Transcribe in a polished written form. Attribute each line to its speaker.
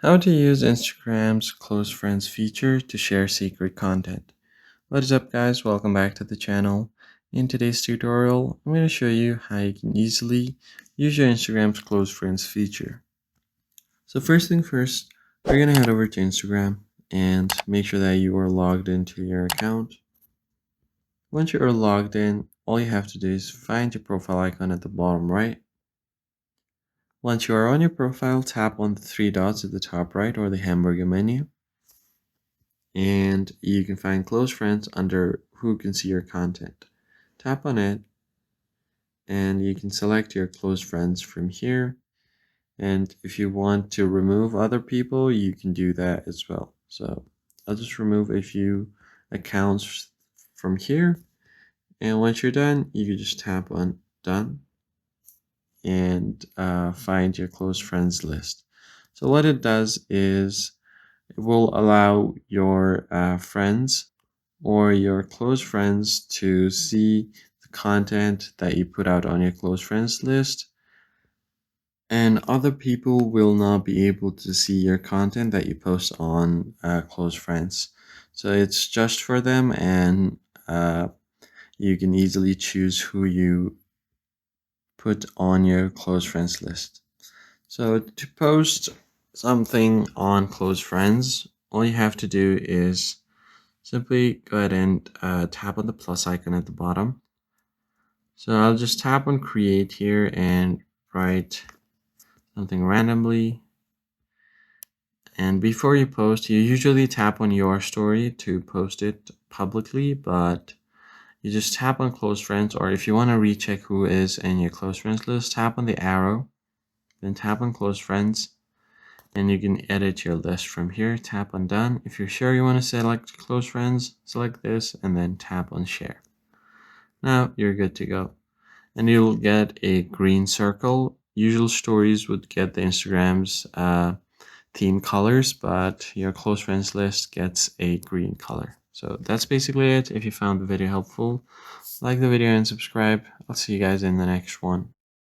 Speaker 1: How to use Instagram's close friends feature to share secret content. What is up guys, welcome back to the channel. In today's tutorial, I'm going to show you how you can easily use your Instagram's close friends feature. So first thing first, we're going to head over to Instagram and make sure that you are logged into your account. Once you are logged in, all you have to do is find your profile icon at the bottom right. Once you are on your profile, tap on the three dots at the top right or the hamburger menu. And you can find close friends under who can see your content. Tap on it and you can select your close friends from here. And if you want to remove other people, you can do that as well. So I'll just remove a few accounts from here. And once you're done, you can just tap on done and find your close friends list. So what it does is it will allow your friends or your close friends to see the content that you put out on your close friends list, and other people will not be able to see your content that you post on close friends. So it's just for them, and you can easily choose who you put on your close friends list. So to post something on close friends, all you have to do is simply go ahead and tap on the plus icon at the bottom. So I'll just tap on create here and write something randomly. And before you post, you usually tap on your story to post it publicly, but you just tap on close friends, or if you want to recheck who is in your close friends list, tap on the arrow, then tap on close friends, and you can edit your list from here. Tap on done. If you're sure you want to select close friends, select this and then tap on share. Now you're good to go. And you'll get a green circle. Usual stories would get the Instagram's theme colors, but your close friends list gets a green color. So that's basically it. If you found the video helpful, like the video and subscribe. I'll see you guys in the next one.